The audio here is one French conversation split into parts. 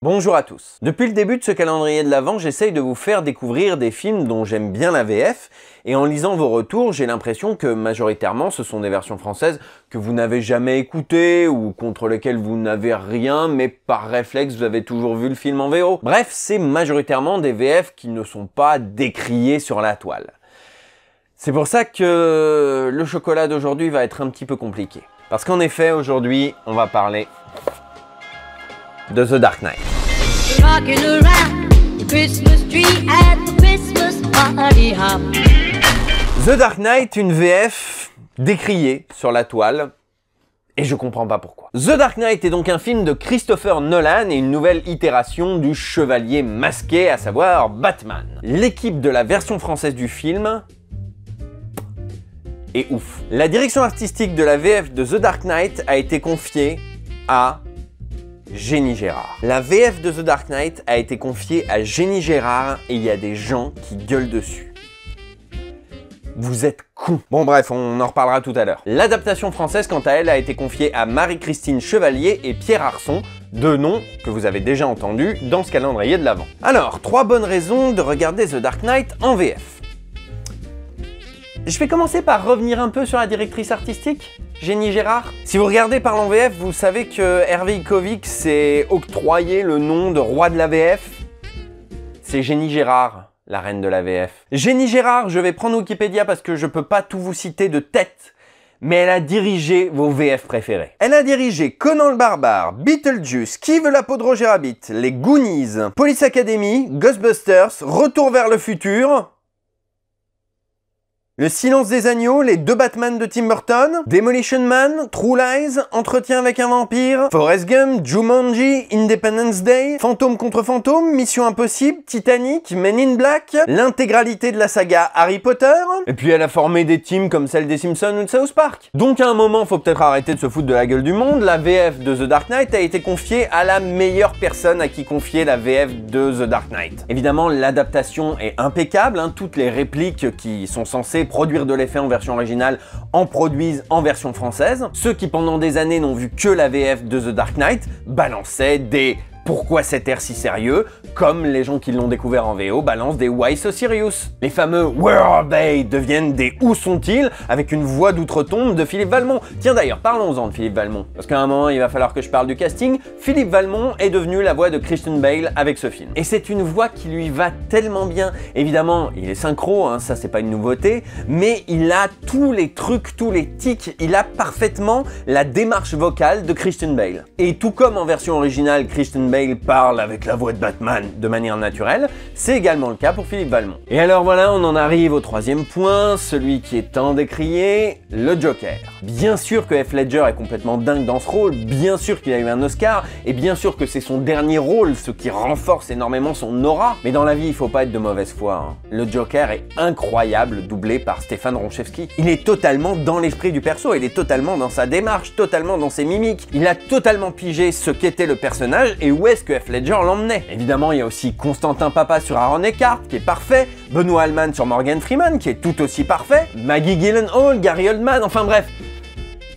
Bonjour à tous. Depuis le début de ce calendrier de l'Avent, j'essaye de vous faire découvrir des films dont j'aime bien la VF, et en lisant vos retours, j'ai l'impression que majoritairement ce sont des versions françaises que vous n'avez jamais écoutées, ou contre lesquelles vous n'avez rien, mais par réflexe vous avez toujours vu le film en VO. Bref, c'est majoritairement des VF qui ne sont pas décriés sur la toile. C'est pour ça que le chocolat d'aujourd'hui va être un petit peu compliqué. Parce qu'en effet, aujourd'hui, on va parler de The Dark Knight. The Dark Knight, une VF décriée sur la toile, et je comprends pas pourquoi. The Dark Knight est donc un film de Christopher Nolan et une nouvelle itération du chevalier masqué, à savoir Batman. L'équipe de la version française du film est ouf. La direction artistique de la VF de The Dark Knight a été confiée à Jenny Gérard. La VF de The Dark Knight a été confiée à Jenny Gérard et il y a des gens qui gueulent dessus. Vous êtes cons. Bon bref, on en reparlera tout à l'heure. L'adaptation française, quant à elle, a été confiée à Marie-Christine Chevalier et Pierre Arçon, deux noms que vous avez déjà entendus dans ce calendrier de l'Avent. Alors, 3 bonnes raisons de regarder The Dark Knight en VF. Je vais commencer par revenir un peu sur la directrice artistique, Jenny Gérard. Si vous regardez par en VF, vous savez que Hervé Ikovic s'est octroyé le nom de roi de la VF. C'est Jenny Gérard, la reine de la VF. Jenny Gérard, je vais prendre Wikipédia parce que je peux pas tout vous citer de tête, mais elle a dirigé vos VF préférés. Elle a dirigé Conan le Barbare, Beetlejuice, Qui veut la peau de Roger Rabbit, Les Goonies, Police Academy, Ghostbusters, Retour vers le futur, Le Silence des Agneaux, les 2 Batman de Tim Burton, Demolition Man, True Lies, Entretien avec un vampire, Forrest Gump, Jumanji, Independence Day, Fantôme contre Fantôme, Mission Impossible, Titanic, Men in Black, l'intégralité de la saga Harry Potter, et puis elle a formé des teams comme celle des Simpsons ou de South Park. Donc à un moment, faut peut-être arrêter de se foutre de la gueule du monde, la VF de The Dark Knight a été confiée à la meilleure personne à qui confier la VF de The Dark Knight. Évidemment, l'adaptation est impeccable, hein, toutes les répliques qui sont censées produire de l'effet en version originale en produisent en version française. Ceux qui pendant des années n'ont vu que la VF de The Dark Knight balançaient des pourquoi cet air si sérieux, comme les gens qui l'ont découvert en VO balancent des Why so serious. Les fameux Where are they deviennent des Où sont-ils avec une voix d'outre-tombe de Philippe Valmont. Tiens d'ailleurs, parlons-en de Philippe Valmont, parce qu'à un moment il va falloir que je parle du casting. Philippe Valmont est devenu la voix de Christian Bale avec ce film. Et c'est une voix qui lui va tellement bien. Évidemment, il est synchro, hein, ça c'est pas une nouveauté, mais il a tous les trucs, tous les tics, il a parfaitement la démarche vocale de Christian Bale. Et tout comme en version originale, Christian Bale parle avec la voix de Batman de manière naturelle, c'est également le cas pour Philippe Valmont. Et alors voilà, on en arrive au 3e point, celui qui est tant décrié, le Joker. Bien sûr que Heath Ledger est complètement dingue dans ce rôle, bien sûr qu'il a eu un Oscar, et bien sûr que c'est son dernier rôle, ce qui renforce énormément son aura, mais dans la vie il faut pas être de mauvaise foi, hein. Le Joker est incroyable, doublé par Stéphane Ronchevski. Il est totalement dans l'esprit du perso, il est totalement dans sa démarche, totalement dans ses mimiques, il a totalement pigé ce qu'était le personnage et où est-ce que Heath Ledger l'emmenait. Évidemment, il y a aussi Constantin Papa sur Aaron Eckhart, qui est parfait, Benoît Alman sur Morgan Freeman, qui est tout aussi parfait, Maggie Gyllenhaal, Gary Oldman, enfin bref,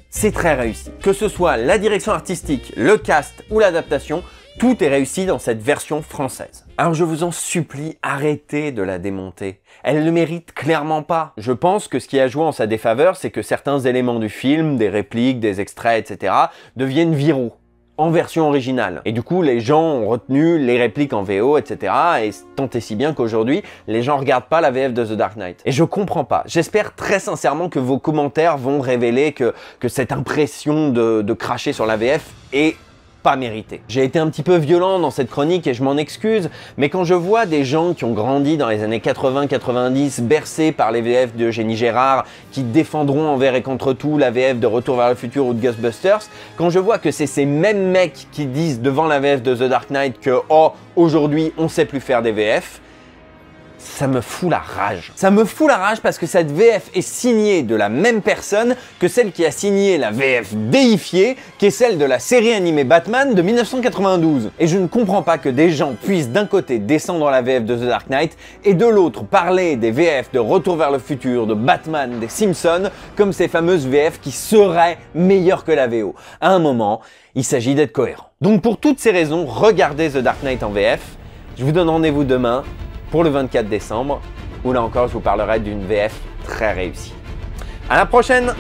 c'est très réussi. Que ce soit la direction artistique, le cast ou l'adaptation, tout est réussi dans cette version française. Alors je vous en supplie, arrêtez de la démonter. Elle ne mérite clairement pas. Je pense que ce qui a joué en sa défaveur, c'est que certains éléments du film, des répliques, des extraits, etc., deviennent viraux en version originale. Et du coup, les gens ont retenu les répliques en VO, etc. Et tant et si bien qu'aujourd'hui, les gens regardent pas la VF de The Dark Knight. Et je comprends pas. J'espère très sincèrement que vos commentaires vont révéler que cette impression de cracher sur la VF est pas mérité. J'ai été un petit peu violent dans cette chronique et je m'en excuse, mais quand je vois des gens qui ont grandi dans les années 80-90, bercés par les VF de Jenny Gérard, qui défendront envers et contre tout la VF de Retour vers le futur ou de Ghostbusters, quand je vois que c'est ces mêmes mecs qui disent devant la VF de The Dark Knight que « Oh, aujourd'hui, on sait plus faire des VF », ça me fout la rage. Ça me fout la rage parce que cette VF est signée de la même personne que celle qui a signé la VF déifiée, qui est celle de la série animée Batman de 1992. Et je ne comprends pas que des gens puissent d'un côté descendre la VF de The Dark Knight et de l'autre parler des VF de Retour vers le futur, de Batman, des Simpsons, comme ces fameuses VF qui seraient meilleures que la VO. À un moment, il s'agit d'être cohérent. Donc pour toutes ces raisons, regardez The Dark Knight en VF. Je vous donne rendez-vous demain pour le 24 décembre, où là encore je vous parlerai d'une VF très réussie. À la prochaine!